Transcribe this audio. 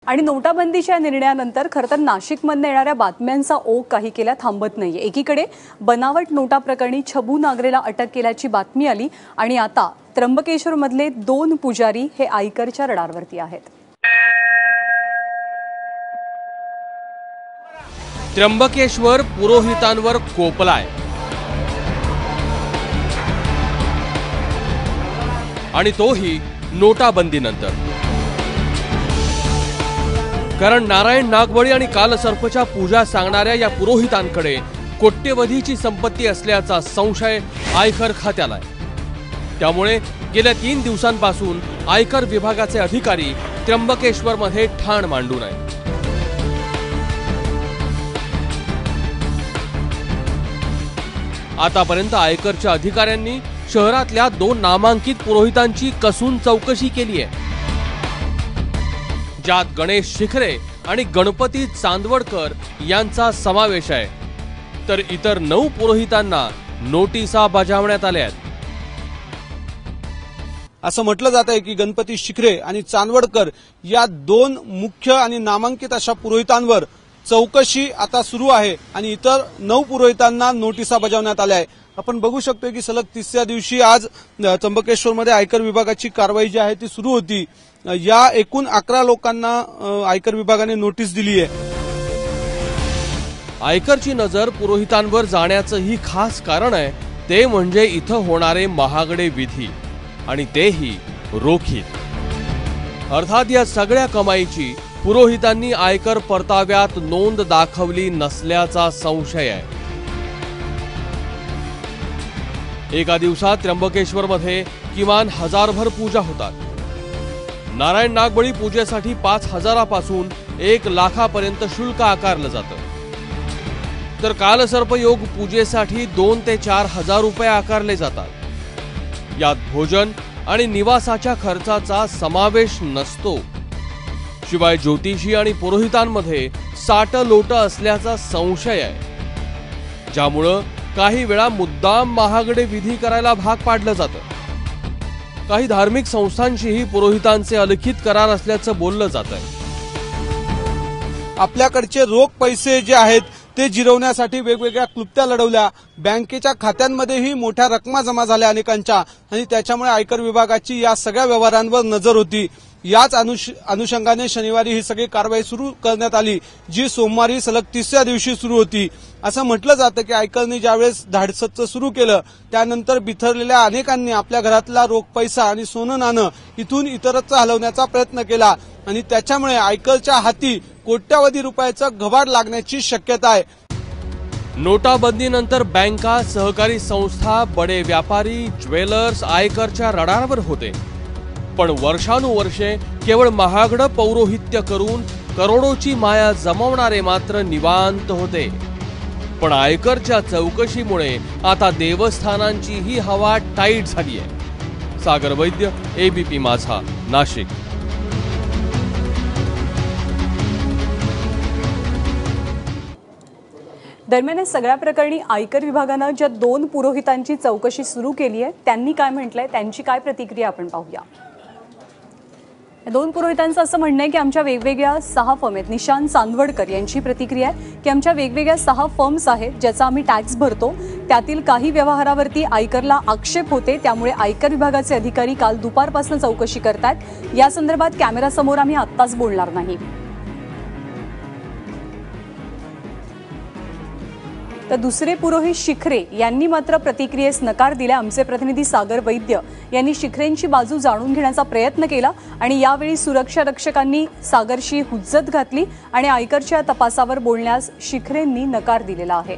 आणि नोटाबंदीच्या निर्णयानंतर खरं तर नाशिकमधून येणाऱ्या बातम्यांचा ओघ काही केल्या थांबत नाहीये। एकीकडे बनावट नोटा प्रकरणी छबू नागरेला अटक केल्याची बातमी आली आणि आता त्र्यंबकेश्वरमधले 2 पुजारी हे आयकरच्या रडारवरती आहेत। त्र्यंबकेश्वर पुरोहितांवर कोपलाय आणि तोही नोटाबंदीनंतर। कारण नारायण नागवळी आणि कालसर्पच्या पूजा सांगणाऱ्या या पुरोहितांकडे कोट्यवधीची संपत्ती असल्याचा संशय आयकर खात्याला आहे। त्यामुळे गेल्या 3 दिवसांपासून आयकर विभागाचे अधिकारी त्र्यंबकेश्वरमध्ये ठाण मांडून आहेत। आतापर्यंत आयकरच्या अधिकाऱ्यांनी शहरातल्या 2 नामांकित पुरोहितांची कसून चौकशी केली आहे, ज्यात गणेश शिखरे आणि गणपती चांदवडकर यांचा समावेश आहे, तर इतर 9 पुरोहितांना नोटिसा बजावण्यात आल्या आहेत। असं म्हटलं जात आहे की गणपती शिखरे आणि चांदवडकर या 2 मुख्य आणि नामांकित अशा पुरोहितांवर चौकशी आता सुरू आहे आणि इतर 9 पुरोहितांना नोटिसा बजावण्यात आल्या आहे। आपण बघू शकतो की सलग 3ऱ्या दिवशी आज त्र्यंबकेश्वरमध्ये आयकर विभागाची कारवाई जी आहे ती सुरू होती। या एकूण 11 लोकांना आयकर विभागाने नोटीस दिली आहे। आयकरची नजर पुरोहितांवर जाण्याचं ही खास कारण आहे, ते म्हणजे इथं होणारे महागडे विधी आणि तेही रोखीत। अर्थात या सगळ्या कमाईची पुरोहितांनी आयकर परताव्यात नोंद दाखवली नसल्याचा संशय आहे। एका दिवसात त्र्यंबकेश्वरमध्ये किमान 1000भर पूजा होतात। नारायण नागबळी पूजेसाठी 5000 पासून 1 लाखापर्यंत शुल्क आकारलं जातं, तर कालसर्पयोग पूजेसाठी 2 ते 4 हजार रुपये आकारले जातात। यात भोजन आणि निवासाच्या खर्चाचा समावेश नसतो। शिवाय ज्योतिषी आणि पुरोहितांमध्ये साटलोट असल्याचा संशय आहे, ज्यामुळे काही वेळा मुद्दाम महागडे विधी करायला भाग पाडलं जातं। काही धार्मिक संस्थांशीही पुरोहितांचे अलिखित करार असल्याचं बोललं जात आहे। आपल्याकडचे रोख पैसे जे आहेत ते जिरवण्यासाठी वेगवेगळ्या क्लुप्त्या लढवल्या, बँकेच्या खात्यांमध्येही मोठ्या रकमा जमा झाल्या अनेकांच्या आणि त्याच्यामुळे आयकर विभागाची या सगळ्या व्यवहारांवर नजर होती। याच अनुषंगाने शनिवारी ही सगळी कारवाई सुरू करण्यात आली, जी सोमवारी सलग 3ऱ्या दिवशी सुरू होती। असं म्हटलं जातं की आयकरने ज्यावेळेस धाडसचं सुरू केलं त्यानंतर बिथरलेल्या अनेकांनी आपल्या घरातला रोख पैसा आणि सोनं नाणं इथून इतरत्र हलवण्याचा प्रयत्न केला आणि त्याच्यामुळे आयकरच्या हाती कोट्यवधी रुपयाचं घबाड लागण्याची शक्यता आहे। नोटाबंदीनंतर बँका, सहकारी संस्था, बडे व्यापारी, ज्वेलर्स आयकरच्या रडारवर होते, पण वर्षानुवर्षे केवळ महागडं पौरोहित्य करून करोडोची माया जमवणारे मात्र निवांत होते। पण आयकरच्या चौकशीमुळे आता देवस्थानांची ही हवा टाईट झाली आहे। सागर वैद्य, एबीपी माझा, नाशिक। दरम्यान या सगळ्या प्रकरणी आयकर विभागानं ज्या 2 पुरोहितांची चौकशी सुरू केली आहे त्यांनी काय म्हटलंय, त्यांची काय प्रतिक्रिया आपण पाहूया। 2 पुरोहितांचं असं म्हणणं आहे की आमच्या वेगवेगळ्या 6 फर्म आहेत। निशांत चांदवडकर यांची प्रतिक्रिया आहे की आमच्या वेगवेगळ्या 6 फर्म्स आहेत ज्याचा आम्ही टॅक्स भरतो, त्यातील काही व्यवहारावरती आयकरला आक्षेप होते, त्यामुळे आयकर विभागाचे अधिकारी काल दुपारपासून चौकशी करतात। या संदर्भात कॅमेरासमोर आम्ही आत्ताच बोलणार नाही। तर दुसरे पुरोहित शिखरे यांनी मात्र प्रतिक्रियेस नकार दिला। आमचे प्रतिनिधी सागर वैद्य यांनी शिखरेंची बाजू जाणून घेण्याचा प्रयत्न केला आणि यावेळी सुरक्षा रक्षकांनी सागरशी हुज्जत घातली आणि आयकरच्या तपासावर बोलण्यास शिखरेंनी नकार दिलेला आहे।